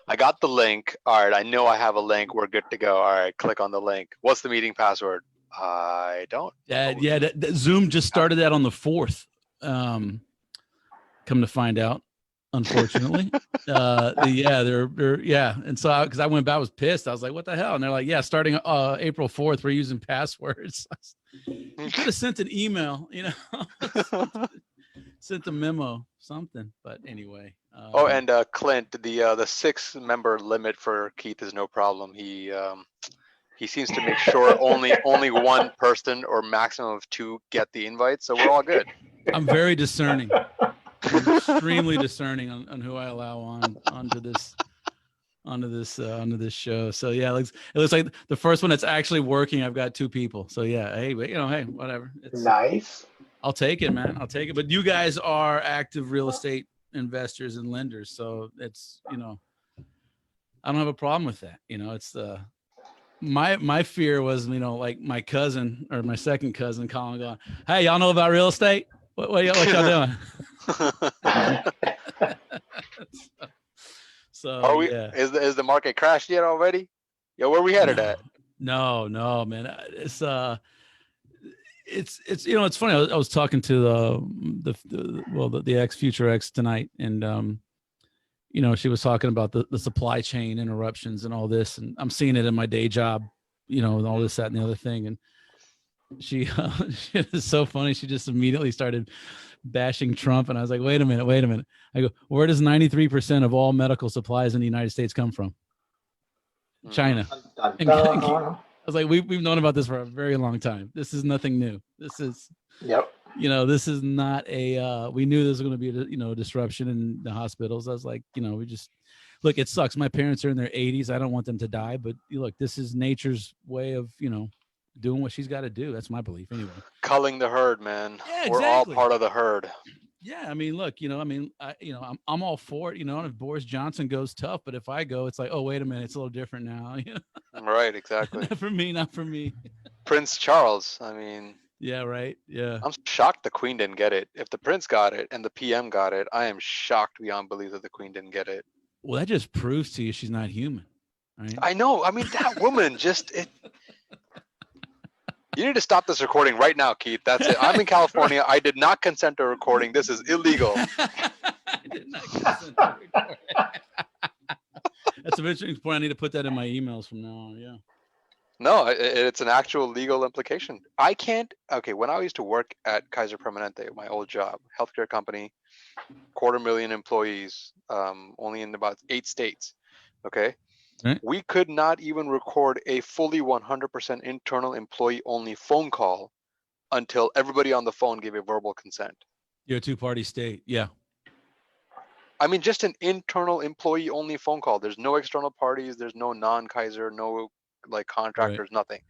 I got the link. All right, I know I have a link. We're good to go. All right, click on the link. What's the meeting password? I don't. Yeah. Zoom just started that on the 4th. Come to find out, unfortunately. They're and so because I went back, I was pissed. I was like, what the hell? And they're like, yeah, starting April 4th, we're using passwords. You could have sent an email, sent a memo, something. But anyway. Oh, and Clint, the 6-member limit for Keith is no problem. He seems to make sure only one person or maximum of 2 get the invite, so we're all good. I'm very discerning. I'm extremely discerning on who I allow onto this show. So yeah, it looks like the first one that's actually working. I've got 2 people. So yeah, hey, whatever. It's nice. I'll take it, man. I'll take it. But you guys are active real estate investors and lenders, so it's I don't have a problem with that. It's the my fear was like my cousin or my second cousin calling going, hey, y'all know about real estate? What y'all doing? So are we? Yeah. Is the market crashed yet already? Yo, where we headed at? No, man. It's funny. I was talking to the ex future ex tonight, and she was talking about the supply chain interruptions and all this, and I'm seeing it in my day job, and all this, that, and the other thing, and she is so funny. She just immediately started bashing Trump, and I was like, wait a minute. I go, where does 93% of all medical supplies in the United States come from? China. I was like, we've known about this for a very long time. This is nothing new. This is this is not a we knew there was going to be a disruption in the hospitals. I was like, we just look, it sucks. My parents are in their 80s. I don't want them to die, but look, this is nature's way of doing what she's got to do. That's my belief anyway. Culling the herd, man. Yeah, exactly. We're all part of the herd. Yeah, I mean, look, I'm all for it, and if Boris Johnson goes tough, but if I go, it's like, oh, wait a minute, it's a little different now. Right, exactly. Not for me. Prince Charles, I mean. Yeah, right. Yeah. I'm shocked the Queen didn't get it. If the Prince got it and the PM got it, I am shocked beyond belief that the Queen didn't get it. Well, that just proves to you she's not human. Right? I know. I mean, that woman You need to stop this recording right now, Keith. That's it. I'm in California. I did not consent to recording. This is illegal. I did not consent to recording. That's an interesting point. I need to put that in my emails from now on. Yeah. No, it's an actual legal implication. I can't. Okay, when I used to work at Kaiser Permanente, my old job, healthcare company, 250,000 employees, only in about 8 states. Okay. Right. We could not even record a fully 100% internal employee-only phone call until everybody on the phone gave a verbal consent. You're a 2-party state, yeah. I mean, just an internal employee-only phone call. There's no external parties. There's no non-Kaiser, no contractors, right. Nothing.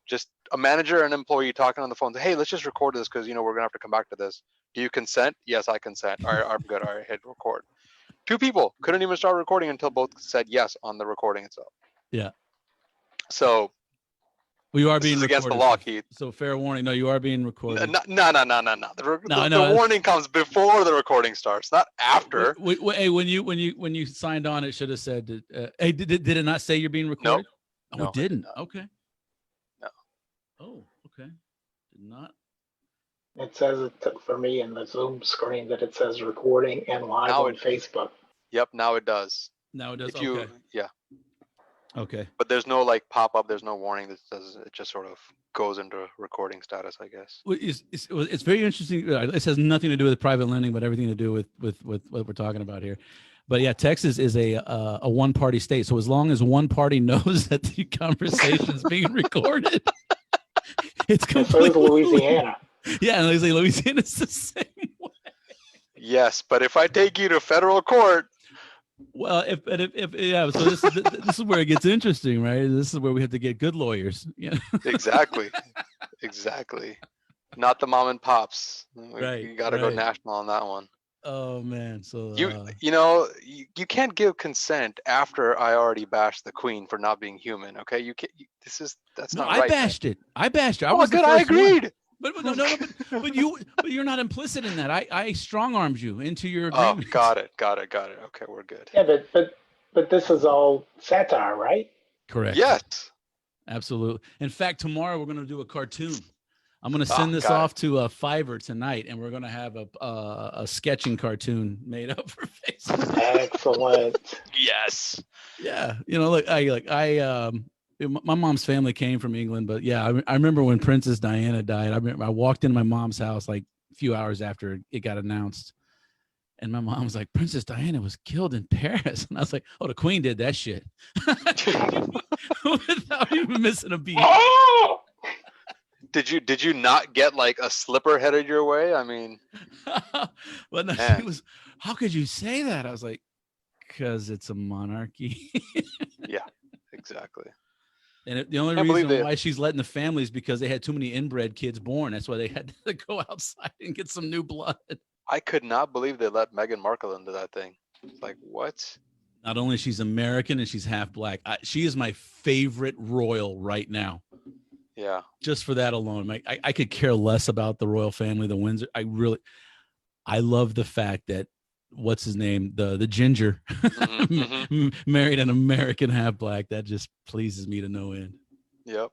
Just a manager and an employee talking on the phone. Hey, let's just record this because we're gonna have to come back to this. Do you consent? Yes, I consent. All right, I'm good. All right, hit record. 2 people couldn't even start recording until both said yes on the recording itself. Yeah. So. Well, you are being recorded. Against the law, Keith. So fair warning. No, you are being recorded. No. The warning comes before the recording starts, not after. Hey, when you signed on, it should have said. Hey, did it not say you're being recorded? No. Oh, it didn't. Okay. No. Oh, okay. Did not. It says for me in the Zoom screen that it says recording and live on Facebook. Yep, now it does. Now it does. Okay. Yeah. Okay. But there's no pop-up. There's no warning that says it. Just sort of goes into recording status, I guess. Well, it's very interesting. This has nothing to do with private lending, but everything to do with what we're talking about here. But yeah, Texas is a 1-party state. So as long as one party knows that the conversation is being recorded, it's completely. So is Louisiana. Yeah, and Louisiana's the same way. Yes, but if I take you to federal court. Well, so this is where it gets interesting, right? This is where we have to get good lawyers. Yeah. Exactly. Not the mom and pops. Right. You got to go national on that one. Oh man, so you can't give consent after I already bashed the Queen for not being human. Okay, you can't. That's not right. I bashed it. I was good. I agreed. But you're not implicit in that. I strong armed you into your agreement. Oh, got it. Okay, we're good. Yeah, but But this is all satire, right? Correct. Yes. Absolutely. In fact, tomorrow we're going to do a cartoon. I'm going to Ah, send this got it. off to Fiverr tonight, and we're going to have a sketching cartoon made up for Facebook. Excellent. Yes. Yeah, look, my mom's family came from England, but yeah, I remember when Princess Diana died. I remember I walked into my mom's house like a few hours after it got announced, and my mom was like, "Princess Diana was killed in Paris," and I was like, "Oh, the Queen did that shit without even missing a beat." Oh! Did you not get like a slipper headed your way? I mean, But no, she Man. was. How could you say that? I was like, because it's a monarchy. exactly. And the only Can't believe reason they- why she's letting the family is because they had too many inbred kids born. That's why they had to go outside and get some new blood. I could not believe they let Meghan Markle into that thing. It's like, what? Not only she's American and she's half black. She is my favorite royal right now. Yeah. Just for that alone, I could care less about the royal family, the Windsor. I love the fact that what's his name, the ginger, Mhm, married an American half black. That just pleases me to no end. Yep.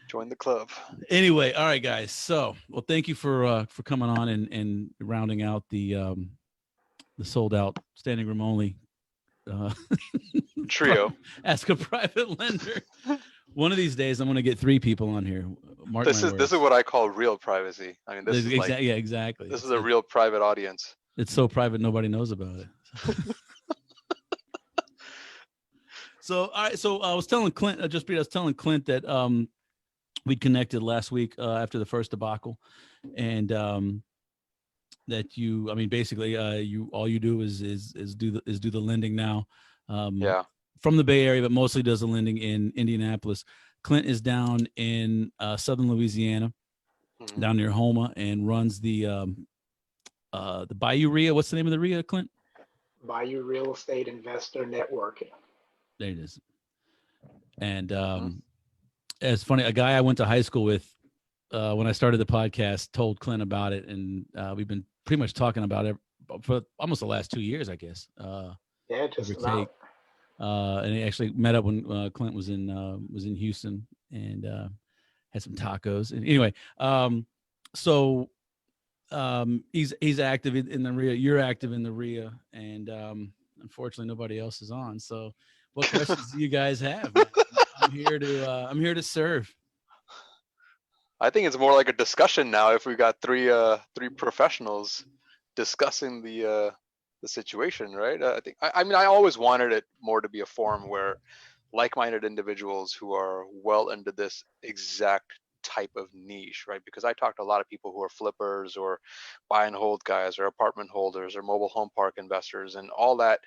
Join the club. Anyway, all right, guys. So, well, thank you for coming on and rounding out the sold out standing room only Trio. Ask a private lender. One of these days, I'm going to get 3 people on here. Mark This my is words. what I call real privacy. I mean, this is like yeah, exactly. this is a real private audience. It's so private nobody knows about it. So, all right. So I was telling Clint, I was telling Clint that we'd connected last week after the first debacle, and that you, I mean, basically, you all you do is do the lending now. Yeah. From the Bay Area, but mostly does the lending in Indianapolis. Clint is down in southern Louisiana, Mhm. down near Houma, and runs the Bayou RIA. What's the name of the RIA, Clint? Bayou Real Estate Investor Networking. There it is. And Mhm. it's funny, a guy I went to high school with when I started the podcast told Clint about it, and we've been pretty much talking about it for almost the last 2 years, I guess. Yeah, just Give or about. take. And he actually met up when Clint was in Houston and had some tacos. And anyway, so he's active in the RIA. You're active in the RIA, and unfortunately, nobody else is on. So, what questions do you guys have? Man? I'm here to serve. I think it's more like a discussion now. If we got three professionals discussing the situation, right? I mean, I always wanted it more to be a forum where like-minded individuals who are well into this exact type of niche, right? Because I talk to a lot of people who are flippers or buy and hold guys or apartment holders or mobile home park investors, and all that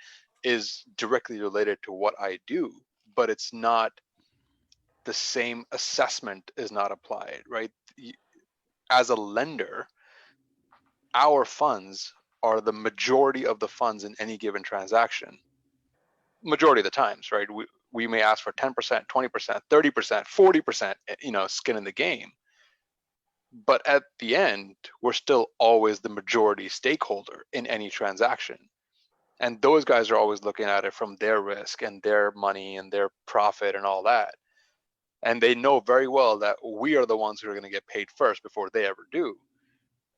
is directly related to what I do, but it's not the same assessment is not applied, right? As a lender, our funds are the majority of the funds in any given transaction. Majority of the times, right? We may ask for 10%, 20%, 30%, 40%, skin in the game. But at the end, we're still always the majority stakeholder in any transaction. And those guys are always looking at it from their risk and their money and their profit and all that. And they know very well that we are the ones who are going to get paid first before they ever do.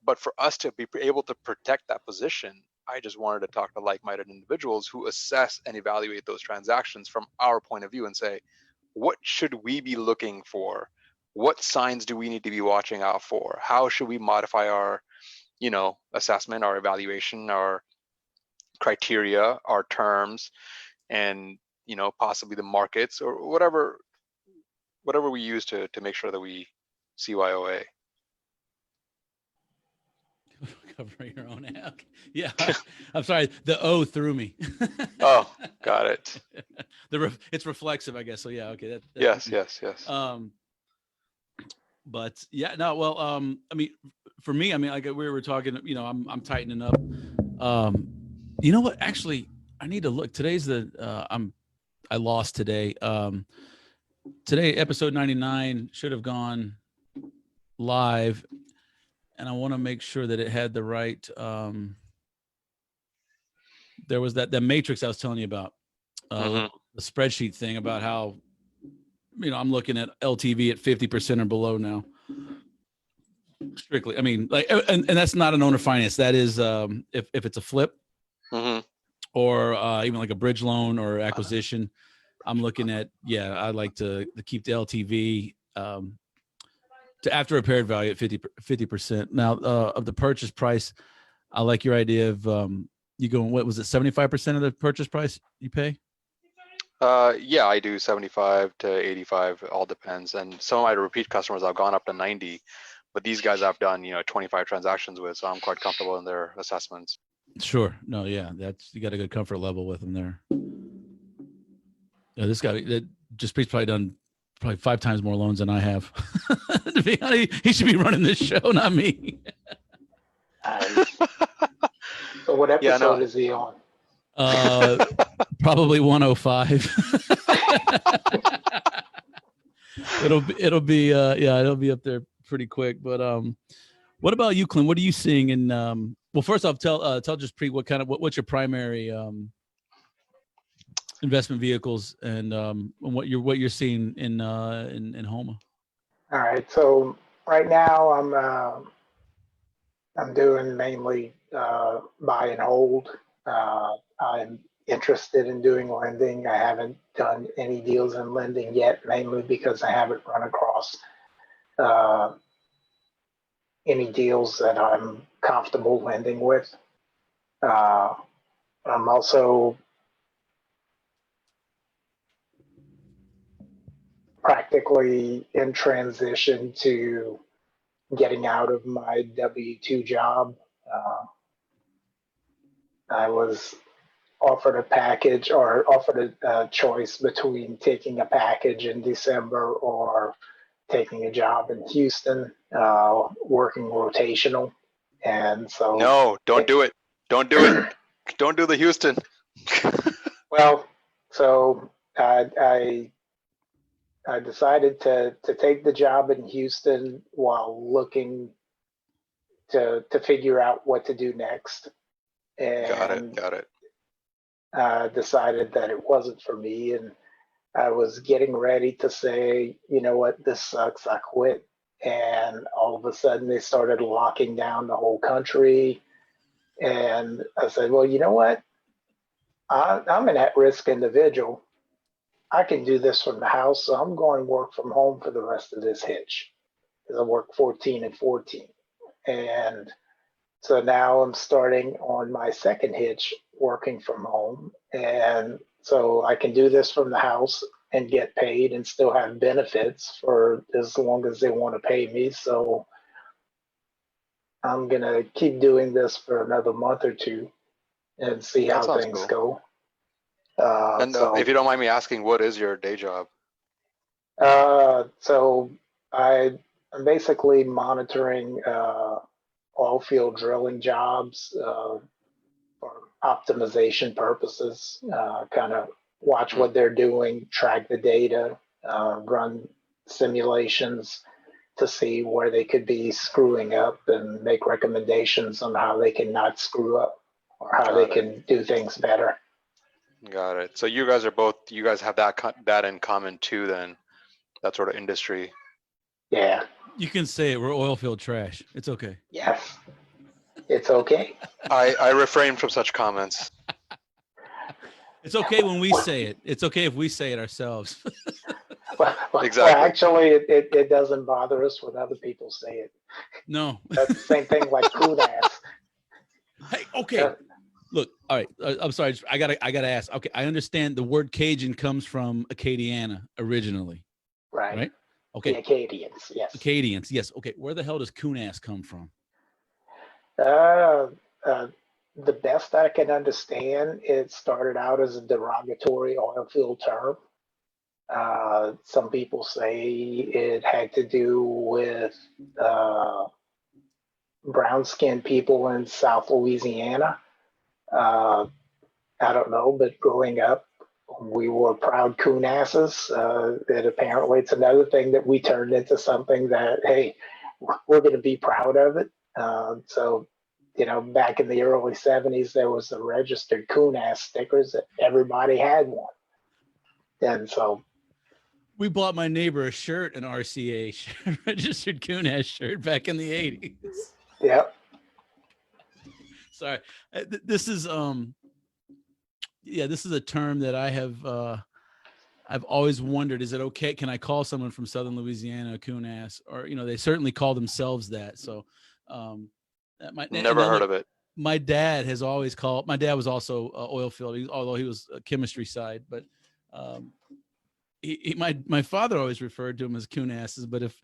But for us to be able to protect that position, I just wanted to talk to like-minded individuals who assess and evaluate those transactions from our point of view and say, what should we be looking for? What signs do we need to be watching out for? How should we modify our, assessment, our evaluation, our criteria, our terms, and, possibly the markets or whatever we use to make sure that we CYOA. Cover your own act. Yeah, I'm sorry. The O threw me. Oh, got it. It's reflexive, I guess. So yeah, okay. Yes. But yeah, no. Well, I mean, for me, I mean, like we were talking, I'm tightening up. You know what? Actually, I need to look. Today's I lost today. Today, episode 99 should have gone live, and I want to make sure that it had the right. There was that matrix I was telling you about. the spreadsheet thing about how, I'm looking at LTV at 50% or below now. Strictly, I mean, like, and that's not an owner finance. That is, if it's a flip, or even like a bridge loan or acquisition, I'm looking at, I'd like to keep the LTV to after repaired value at 50%. Now, of the purchase price, I like your idea of you going, what was it, 75% of the purchase price you pay? Yeah, I do 75 to 85, it all depends. And some of my repeat customers I've gone up to 90, but these guys I've done, 25 transactions with, so I'm quite comfortable in their assessments. Sure. No, yeah, you got a good comfort level with them there. Yeah, this guy, he's probably done 5 times more loans than I have. To be honest, he should be running this show, not me. So what episode is he on? Probably 105. It'll be up there pretty quick. But what about you, Clint? What are you seeing in well, first off, tell just what's your primary investment vehicles and what you're seeing in Homa. All right, so right now I'm doing mainly buy and hold. I'm interested in doing lending. I haven't done any deals in lending yet, mainly because I haven't run across any deals that I'm comfortable lending with. I'm also practically in transition to getting out of my W-2 job. I was offered a package or offered a choice between taking a package in December or taking a job in Houston, working rotational. And so no, don't do it. Don't do it. Don't do the Houston. Well, so I decided to take the job in Houston while looking to figure out what to do next. And Got it. Decided that it wasn't for me, and I was getting ready to say, you know what, this sucks, I quit. And all of a sudden they started locking down the whole country. And I said, well, you know what? I'm an at-risk individual. I can do this from the house, so I'm going to work from home for the rest of this hitch. Because I work 14 and 14. And so now I'm starting on my second hitch, working from home. And so I can do this from the house and get paid and still have benefits for as long as they want to pay me. So I'm going to keep doing this for another month or two and see how things go. And if you don't mind me asking, what is your day job? So I'm basically monitoring oil field drilling jobs for optimization purposes, kind of watch what they're doing, track the data, run simulations to see where they could be screwing up and make recommendations on how they can not screw up or how they can do things better. Got it. So you guys have that in common too, then, that sort of industry. Yeah. You can say it. We're oil field trash. It's okay. Yes. It's okay. I refrain from such comments. It's okay when we say it. It's okay if we say it ourselves. Exactly. Well, actually, it doesn't bother us when other people say it. No. That's the same thing like coon ass. Hey, okay. Look, all right. I'm sorry. I gotta ask. Okay, I understand the word Cajun comes from Acadiana originally. Right. Okay. The Acadians, yes. Acadians, yes. Okay. Where the hell does coon ass come from? The best I can understand, it started out as a derogatory oil field term. Some people say it had to do with brown-skinned people in South Louisiana. I don't know, but growing up, we were proud coon asses. And apparently it's another thing that we turned into something that, hey, we're going to be proud of it. So, back in the early 70s, there was the registered coon ass stickers that everybody had one. And so, We bought my neighbor a shirt, an RCA registered coon-ass shirt back in the 80s. yeah, Sorry. This is this is a term that I've always wondered, is it okay? Can I call someone from Southern Louisiana a coon-ass? Or, they certainly call themselves that. So Never heard of it. My dad has always called, my dad was also oil field, although he was a chemistry side, but my father always referred to him as coon asses, but if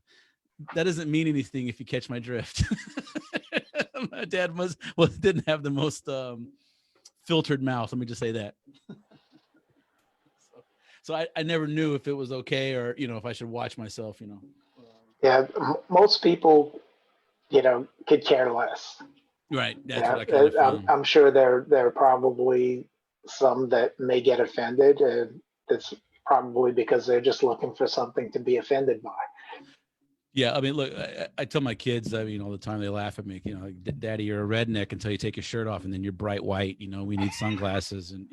that doesn't mean anything, if you catch my drift. My dad didn't have the most filtered mouth. Let me just say that. So I never knew if it was okay or, if I should watch myself, yeah. Most people, could care less. Right. That's Yeah, what I kind of found. I'm sure there are probably some that may get offended, and it's probably because they're just looking for something to be offended by. Yeah, I mean, look, I tell my kids, all the time, they laugh at me, like, Daddy, you're a redneck until you take your shirt off, and then you're bright white. We need sunglasses, and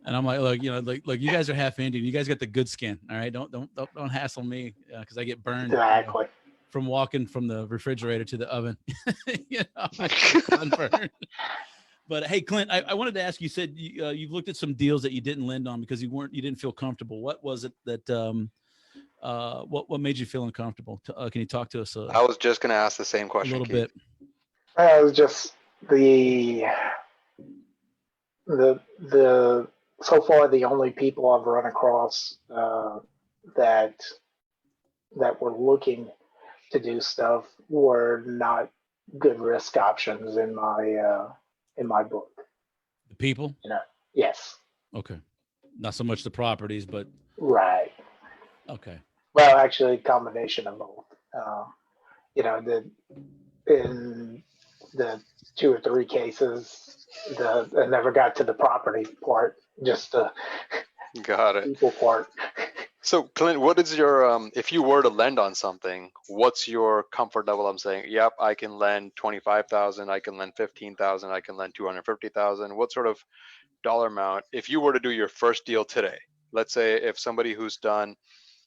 and I'm like, look, like you guys are half Indian. You guys got the good skin, all right? Don't hassle me because I get burned. Exactly. From walking from the refrigerator to the oven, I get sunburned. But hey, Clint, I wanted to ask. You said you've looked at some deals that you didn't lend on because you didn't feel comfortable. What was it that what made you feel uncomfortable? Can you talk to us I was just going to ask the same a question, little Keith. bit? It was just the so far the only people I've run across that were looking to do stuff were not good risk options in my book. The people? Yes. Okay. Not so much the properties, but Right. okay. Well, actually, a combination of both. In the 2 or 3 cases, I never got to the property part, just the Got it. people part. So, Clint, what is your if you were to lend on something, what's your comfort level? I'm saying, yep, I can lend 25,000, I can lend 15,000, I can lend 250,000. What sort of dollar amount, if you were to do your first deal today? Let's say if somebody who's done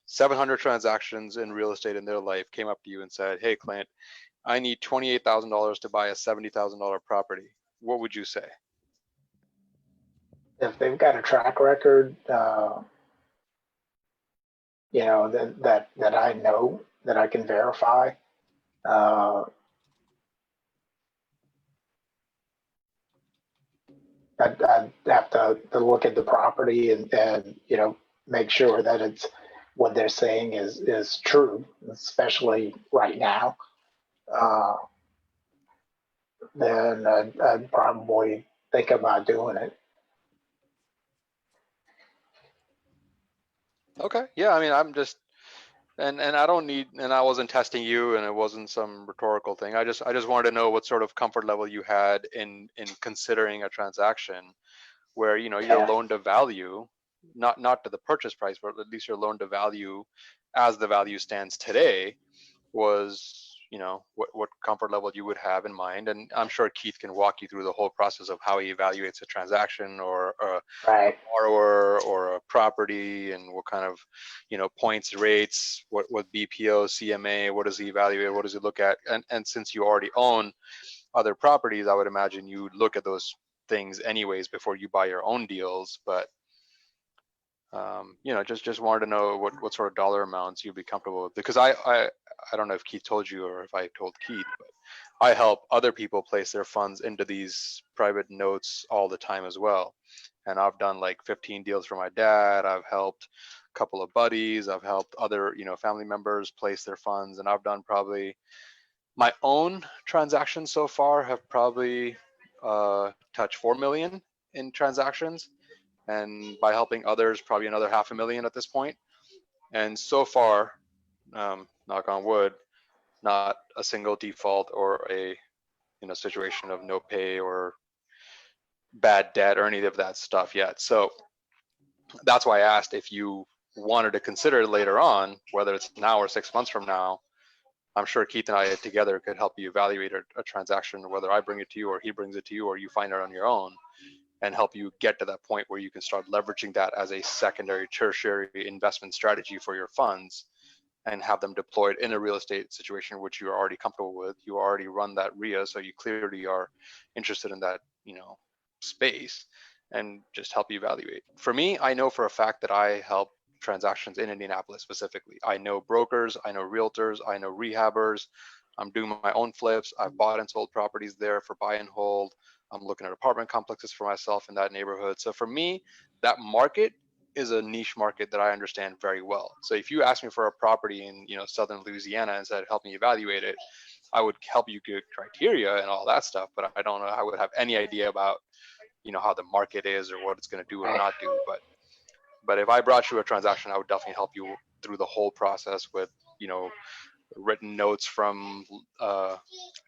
700 transactions in real estate in their life came up to you and said, "Hey, Clint, I need $28,000 to buy a $70,000 property." What would you say? If they've got a track record, that I know that I can verify. I'd have to look at the property and make sure that it's what they're saying is true, especially right now. Then I'd probably think about doing it. Okay. Yeah, I mean, I'm just and I don't need, and I wasn't testing you, and it wasn't some rhetorical thing. I just wanted to know what sort of comfort level you had in considering a transaction where your loan to value, not to the purchase price, but at least your loan to value as the value stands today was what comfort level you would have in mind. And I'm sure Keith can walk you through the whole process of how he evaluates a transaction or a borrower or a property, and what kind of points, rates, what BPO, CMA, what does he evaluate, what does he look at. And since you already own other properties, I would imagine you look at those things anyways before you buy your own deals. But just wanted to know what sort of dollar amounts you'd be comfortable with, because I don't know if Keith told you or if I told Keith, but I help other people place their funds into these private notes all the time as well. And I've done like 15 deals for my dad. I've helped a couple of buddies. I've helped other family members place their funds, and I've done probably my own transactions so far have probably touched 4 million in transactions. And by helping others, probably another 500,000 at this point. And so far, knock on wood, not a single default or a situation of no pay or bad debt or any of that stuff yet. So that's why I asked if you wanted to consider it later on, whether it's now or 6 months from now. I'm sure Keith and I together could help you evaluate a transaction, whether I bring it to you or he brings it to you or you find it on your own. and help you get to that point where you can start leveraging that as a secondary, tertiary investment strategy for your funds and have them deployed in a real estate situation which you're already comfortable with. You already run that RIA, so you clearly are interested in that, space, and just help you evaluate. For me, I know for a fact that I help transactions in Indianapolis specifically. I know brokers, I know realtors, I know rehabbers. I'm doing my own flips. I've bought and sold properties there for buy and hold. I'm looking at apartment complexes for myself in that neighborhood. So for me, that market is a niche market that I understand very well. So if you ask me for a property in, southern Louisiana and said, help me evaluate it, I would help you get criteria and all that stuff, but I don't know, I would have any idea about, how the market is or what it's going to do or not do. But if I brought you a transaction, I would definitely help you through the whole process with, written notes from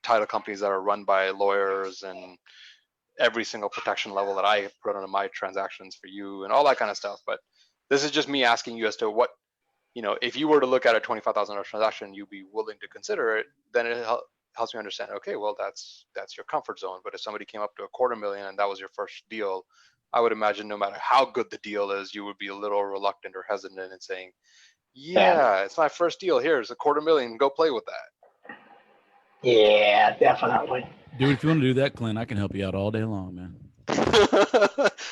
title companies that are run by lawyers and every single protection level that I put on my transactions for you and all that kind of stuff. But this is just me asking you as to what, if you were to look at a $25,000 transaction, you'd be willing to consider it, then it helps me understand, okay, well, that's your comfort zone. But if somebody came up to $250,000 and that was your first deal, I would imagine no matter how good the deal is, you would be a little reluctant or hesitant in saying, yeah, it's my first deal. Here's $250,000. Go play with that. Yeah, definitely. Dude, if you want to do that, Clint, I can help you out all day long, man.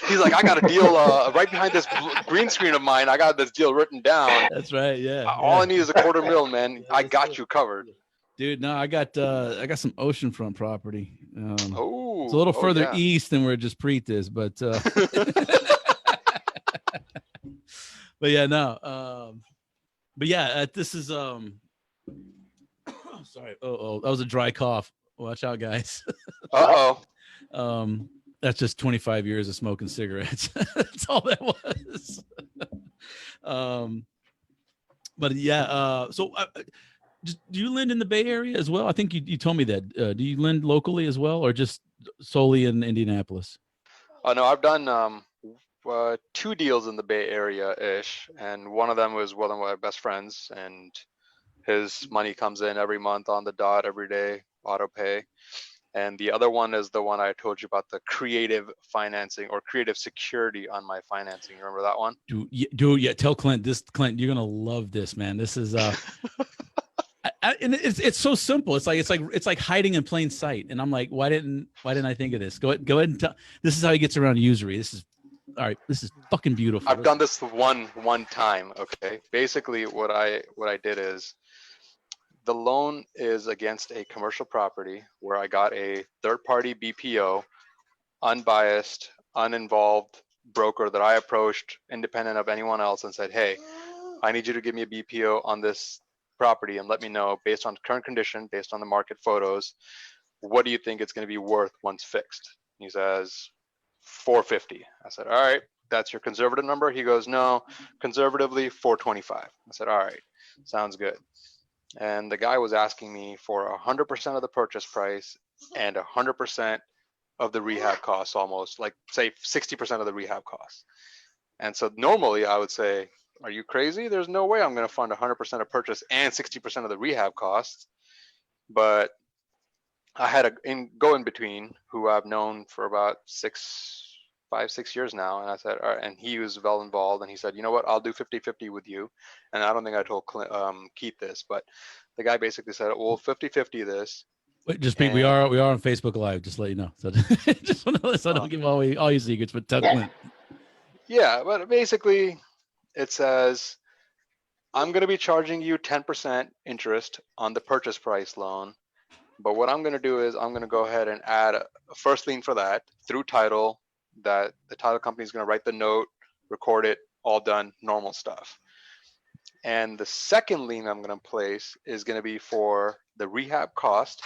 He's like, I got a deal right behind this green screen of mine. I got this deal written down. That's right. Yeah. All I need is $250,000, man. I got you covered. Dude, no, I got some oceanfront property. It's a little Oh, further yeah. east than where just Preet is, but but yeah, no. But yeah, this is sorry. Oh, that was a dry cough. Watch out, guys. Uh-oh. That's just 25 years of smoking cigarettes. That's all that was. But yeah, so do you lend in the Bay Area as well? I think you told me that. Do you lend locally as well, or just solely in Indianapolis? Oh, no, I've done 2 deals in the Bay Area-ish, and one of them was one of my best friends, and his money comes in every month on the dot, every day, auto pay. And the other one is the one I told you about, the creative financing or creative security on my financing. You remember that one? Dude, yeah. Tell Clint this. Clint, you're gonna love this, man. This is and it's so simple. It's like hiding in plain sight. And I'm like, why didn't I think of this? Go ahead and tell. This is how he gets around usury. This is all right. This is fucking beautiful. I've done this one time. Okay. Basically, what I did is, the loan is against a commercial property where I got a third-party BPO, unbiased, uninvolved broker that I approached independent of anyone else and said, hey, I need you to give me a BPO on this property and let me know, based on current condition, based on the market photos, what do you think it's going to be worth once fixed? He says, 450. I said, all right, that's your conservative number? He goes, no, conservatively 425. I said, all right, sounds good. And the guy was asking me for 100% of the purchase price and 100% of the rehab costs, almost like say 60% of the rehab costs. And so normally I would say, are you crazy? There's no way I'm going to fund 100% of purchase and 60% of the rehab costs. But I had a go in between who I've known for about 5-6 years now. And I said, all right, and he was well involved. And he said, you know what, I'll do 50-50 with you. And I don't think I told Keith this, but the guy basically said, well, 50-50 this. Wait, just we are on Facebook Live, just to let you know. So just want to, so I don't give all your secrets, but tell Clint. Yeah, but basically it says, I'm going to be charging you 10% interest on the purchase price loan. But what I'm going to do is I'm going to go ahead and add a first lien for that through title, that the title company is going to write the note, record it, all done, normal stuff. And the second lien I'm going to place is going to be for the rehab cost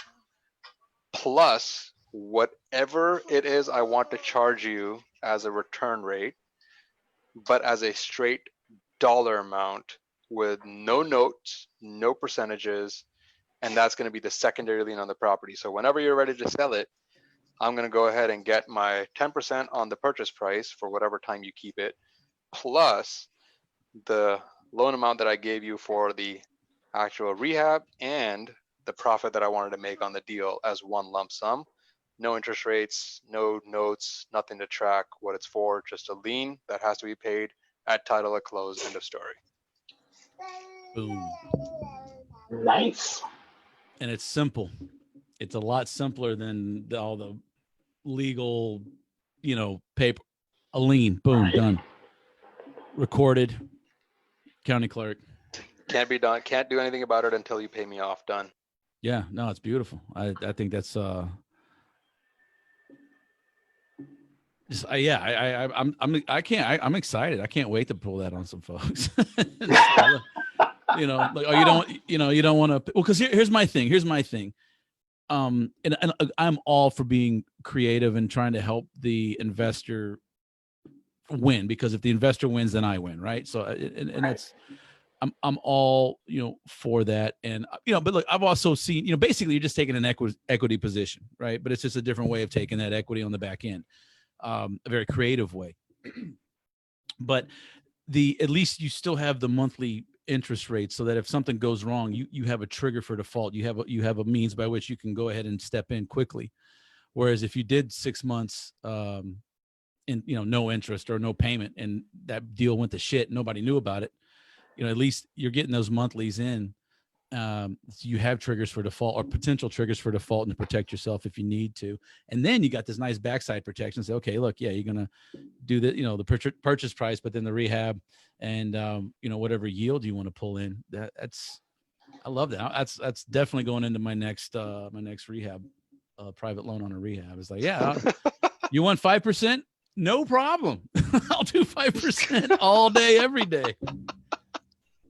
plus whatever it is I want to charge you as a return rate, but as a straight dollar amount with no notes, no percentages, and that's going to be the secondary lien on the property. So whenever you're ready to sell it, I'm going to go ahead and get my 10% on the purchase price for whatever time you keep it, plus the loan amount that I gave you for the actual rehab and the profit that I wanted to make on the deal as one lump sum. no interest rates, no notes, nothing to track what it's for, just a lien that has to be paid at title at close, end of story. Boom. Nice. And it's simple. It's a lot simpler than all the legal, paper. A lien, boom, Right. done. Recorded, county clerk. Can't be done. Can't do anything about it until you pay me off. Done. Yeah, no, it's beautiful. I think that's just I'm excited. I can't wait to pull that on some folks. Like, oh, you don't want to, well, because here's my thing. And I'm all for being creative and trying to help the investor win, because if the investor wins, then I win, right? So and that's I'm all for that, and but look, I've also seen basically you're just taking an equity position, right? But it's just a different way of taking that equity on the back end, a very creative way. But at least you still have the monthly interest rate, so that if something goes wrong, you have a trigger for default. You have a means by which you can go ahead and step in quickly. Whereas if you did 6 months and no interest or no payment, and that deal went to shit, nobody knew about it, at least you're getting those monthlies in. So you have triggers for default, or potential triggers for default, and to protect yourself if you need to. And then you got this nice backside protection. Say, okay, look, yeah, you're gonna do the purchase price, but then the rehab and whatever yield you want to pull in. I love that. That's definitely going into my next rehab, private loan on a rehab. It's like, yeah, you want 5%? No problem. I'll do 5% all day, every day.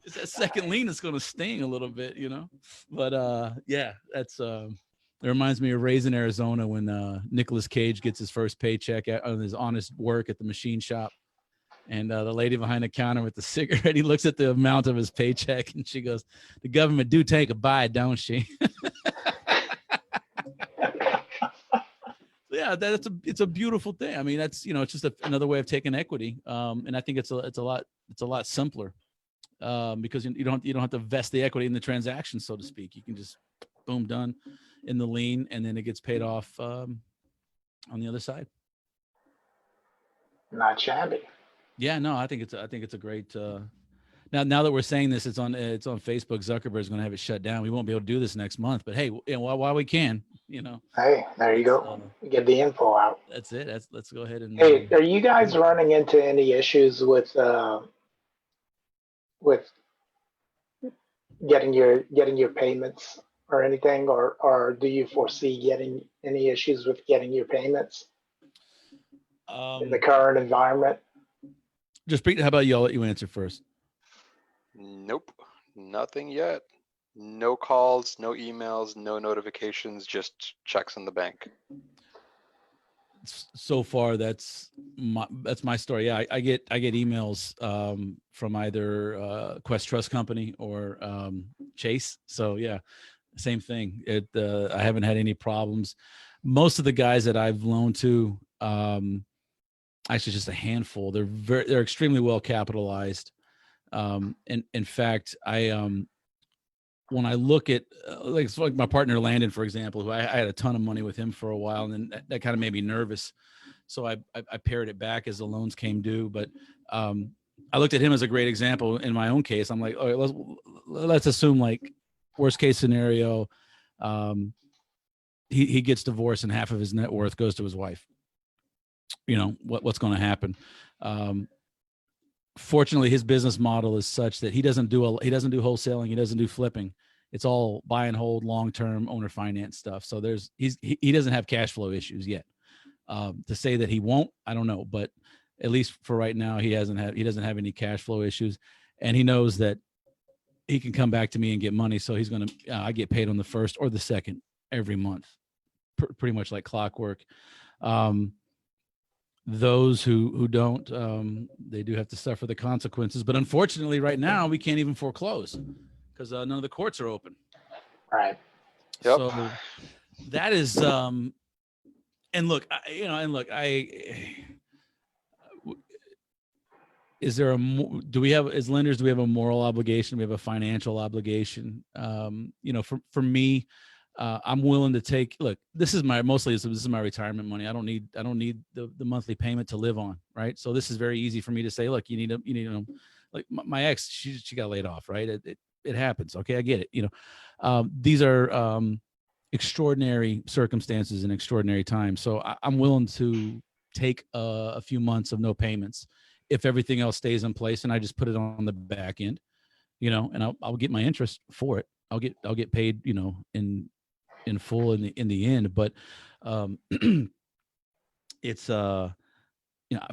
It's that second lien that's going to sting a little bit, but yeah, that's it reminds me of Raising Arizona, when Nicolas Cage gets his first paycheck on his honest work at the machine shop, and the lady behind the counter with the cigarette, he looks at the amount of his paycheck and she goes, "The government do take a bite, don't she?" Yeah, it's a beautiful thing. I mean, that's it's just another way of taking equity, and I think it's a lot simpler. Because you don't have to vest the equity in the transaction, so to speak. You can just boom, done in the lien, and then it gets paid off on the other side. Not shabby. Yeah, no, I think it's a great. Now that we're saying this, it's on Facebook. Zuckerberg's going to have it shut down. We won't be able to do this next month, but hey, while we can, Hey, there you go. Get the info out. That's it. Let's go ahead and. Hey, are you guys running into any issues with getting your payments or anything, or do you foresee getting any issues with getting your payments in the current environment? Just how about you? I'll let you answer first. Nope, nothing yet. No calls, no emails, no notifications, just checks in the bank. So far, that's my story. Yeah, I get emails from either Quest Trust Company or Chase. So yeah, same thing. I haven't had any problems. Most of the guys that I've loaned to, actually just a handful. They're extremely well capitalized. And in fact, when I look at like my partner Landon, for example, who I had a ton of money with him for a while, and then that kind of made me nervous. So I pared it back as the loans came due. But I looked at him as a great example in my own case. I'm like, all right, let's assume, like, worst case scenario, he gets divorced and half of his net worth goes to his wife. What's going to happen? Fortunately, his business model is such that he doesn't do wholesaling. He doesn't do flipping. It's all buy and hold, long-term owner finance stuff. So he doesn't have cash flow issues yet. To say that he won't, I don't know, but at least for right now, he doesn't have any cash flow issues, and he knows that he can come back to me and get money. So he's going to, I get paid on the first or the second every month, pretty much like clockwork. Those who don't, they do have to suffer the consequences. But unfortunately, right now, we can't even foreclose because none of the courts are open. Right. Yep. So that is, and look, is there as lenders, do we have a moral obligation? We have a financial obligation. For me, I'm willing to take, look, this is my retirement money. I don't need the monthly payment to live on. Right. So this is very easy for me to say, look, you need like my ex, she got laid off. Right. It happens. Okay. I get it. These are, extraordinary circumstances and extraordinary times. So I'm willing to take a few months of no payments if everything else stays in place, and I just put it on the back end, and I'll get my interest for it. I'll get paid, in full in the end. But it's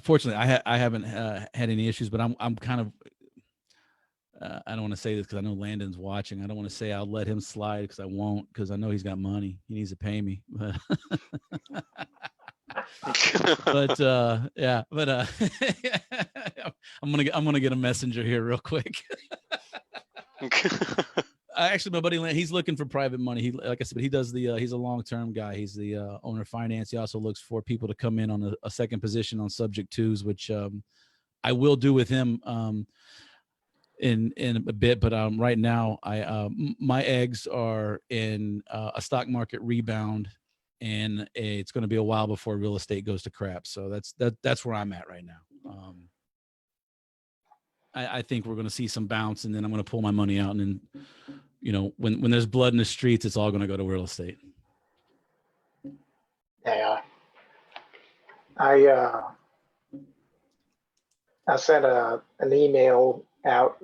fortunately I haven't had any issues, but I'm kind of I don't want to say this because I know Landon's watching. I don't want to say I'll let him slide because I won't, because I know he's got money. He needs to pay me. But I'm gonna get a messenger here real quick. Actually, my buddy, he's looking for private money. He, like I said, he does he's a long-term guy. He's the owner of finance. He also looks for people to come in on a second position on subject twos, which I will do with him in a bit. But right now, my eggs are in a stock market rebound, and it's going to be a while before real estate goes to crap. So that's where I'm at right now. I think we're going to see some bounce, and then I'm going to pull my money out, and then, when there's blood in the streets, it's all going to go to real estate. Yeah. I sent an email out,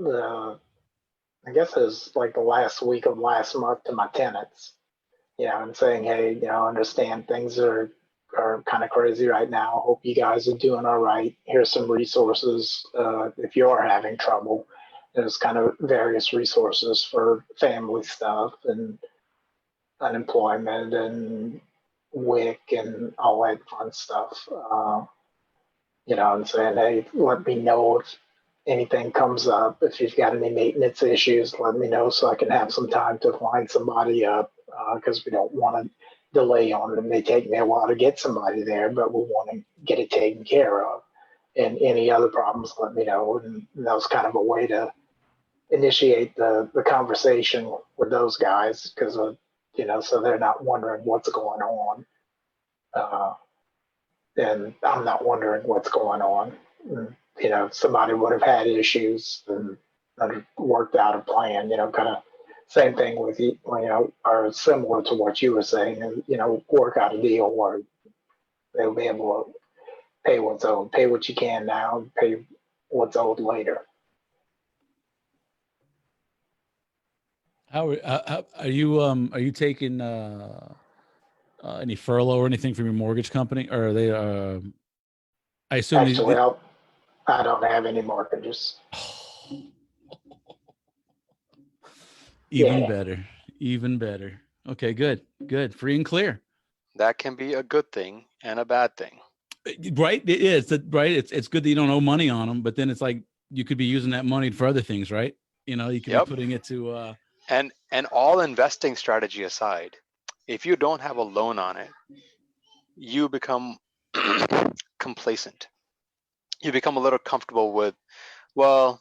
I guess it was like the last week of last month, to my tenants, and saying, hey, I understand things are kind of crazy right now. Hope you guys are doing all right. Here's some resources if you are having trouble. There's kind of various resources for family stuff and unemployment and WIC and all that fun stuff. And saying, hey, let me know if anything comes up. If you've got any maintenance issues, let me know so I can have some time to line somebody up, because we don't want to delay on it. It may take me a while to get somebody there, but we want to get it taken care of. And any other problems, let me know. And that was kind of a way to initiate the conversation with those guys, because so they're not wondering what's going on. And I'm not wondering what's going on. Somebody would have had issues and worked out a plan, kind of same thing with you, or similar to what you were saying, and, work out a deal where they'll be able to pay what's owed, pay what you can now, and pay what's owed later. How are you taking any furlough or anything from your mortgage company, or are they? I assume actually, I don't have any mortgages. Even better. Okay, good, free and clear. That can be a good thing and a bad thing. Right, it is. Right, it's good that you don't owe money on them, but then it's like you could be using that money for other things, right? You could be putting it to. And all investing strategy aside, if you don't have a loan on it, you become complacent. You become a little comfortable with, well,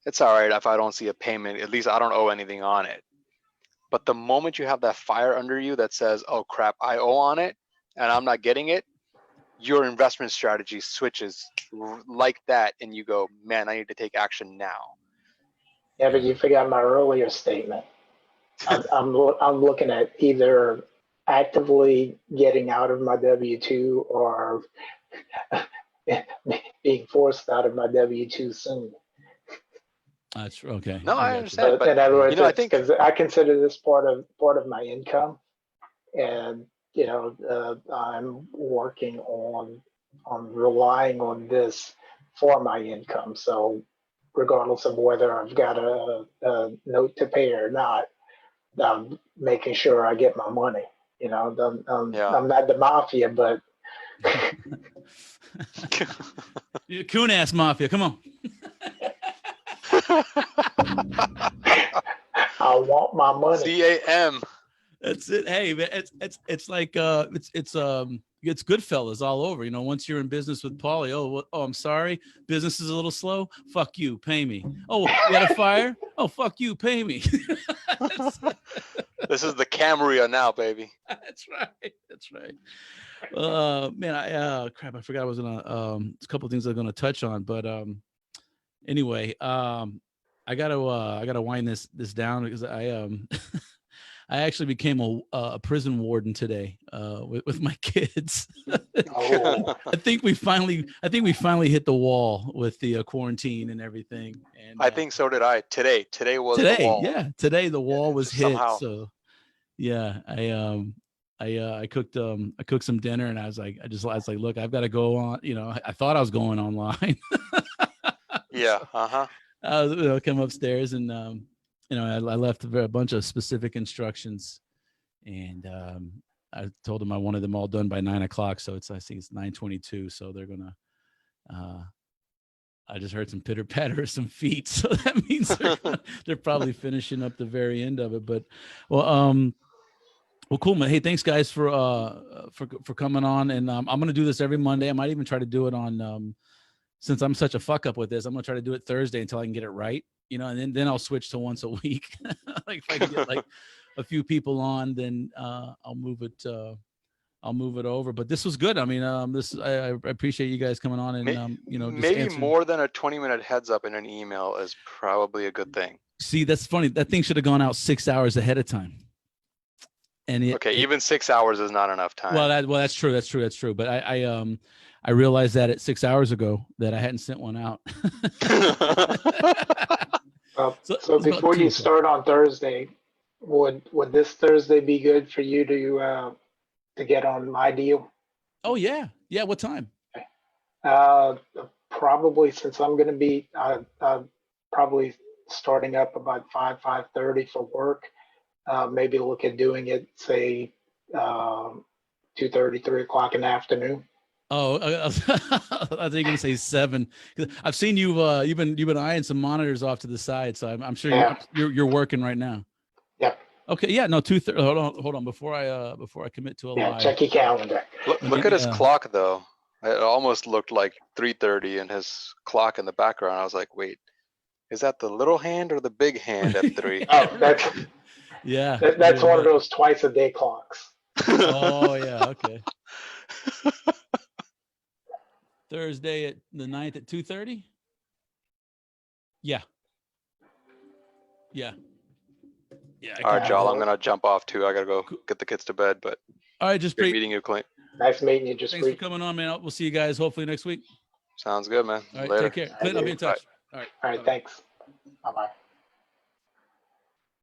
it's all right if I don't see a payment, at least I don't owe anything on it. But the moment you have that fire under you that says, oh crap, I owe on it and I'm not getting it, your investment strategy switches like that, and you go, man, I need to take action now. Yeah, but you forgot my earlier statement. I'm looking at either actively getting out of my W-2 or being forced out of my W-2 soon. That's okay. No, I understand. But in other words, I think because I consider this part of my income, and I'm working on relying on this for my income. So regardless of whether I've got a note to pay or not, I'm making sure I get my money. I'm not the mafia, but Coon-ass mafia, come on. I want my money. CAM. That's it. Hey, man, it's like it's Goodfellas all over. Once you're in business with Paulie, I'm sorry, business is a little slow. Fuck you, pay me. Oh, we had a fire. Oh, fuck you, pay me. This is the Camry now, baby. That's right. That's right. Man, crap, I forgot I was gonna there's a couple of things I'm gonna touch on, but anyway, I gotta wind this down because I actually became a prison warden today with my kids. Oh, I think we finally hit the wall with the quarantine and everything. And I think so did I. Today was the today, wall. yeah, today the wall was just hit. somehow. So yeah, I cooked some dinner, and I was like, look, I've got to go on. You know, I thought I was going online. Yeah. Uh-huh. Come upstairs, and I left a bunch of specific instructions, and I told them I wanted them all done by 9 o'clock. So I think it's 9:22. So they're gonna. I just heard some pitter patter of some feet, so that means they're probably finishing up the very end of it. But well, cool, man. Hey, thanks guys for coming on, and I'm gonna do this every Monday. I might even try to do it on since I'm such a fuck up with this, I'm gonna try to do it Thursday until I can get it right, and then I'll switch to once a week. Like if I can get like a few people on, then I'll move it over. But this was good. I mean, I appreciate you guys coming on and just maybe answering. more than a 20-minute heads up in an email is probably a good thing. See, that's funny. That thing should have gone out 6 hours ahead of time. And even 6 hours is not enough time. Well, that's true. But I realized that at 6 hours ago that I hadn't sent one out. so before you start on Thursday, would this Thursday be good for you to get on my deal? Oh yeah. What time? Probably, since I'm going to be probably starting up about 5:30 for work. Maybe look at doing it, say 2:30, 3 o'clock in the afternoon. Oh, I think you're gonna say 7. I've seen you've been eyeing some monitors off to the side, so I'm sure you're working right now. Yep. Okay. Yeah. No. 2:30. Hold on. Before I commit to a lie. Check your calendar. Look at his clock though. It almost looked like 3:30 in his clock in the background. I was like, wait, is that the little hand or the big hand at 3? Oh, that's yeah. That's one of those twice a day clocks. Oh yeah. Okay. Thursday at the 9th at 2:30. Yeah. All right, y'all. I'm gonna jump off too. I gotta go get the kids to bed. But all right, just great meeting you, Clint. Nice meeting you. Thanks for coming on, man. We'll see you guys hopefully next week. Sounds good, man. All right, Later. take care. Clint, I'll be in touch. All right, thanks. Bye-bye.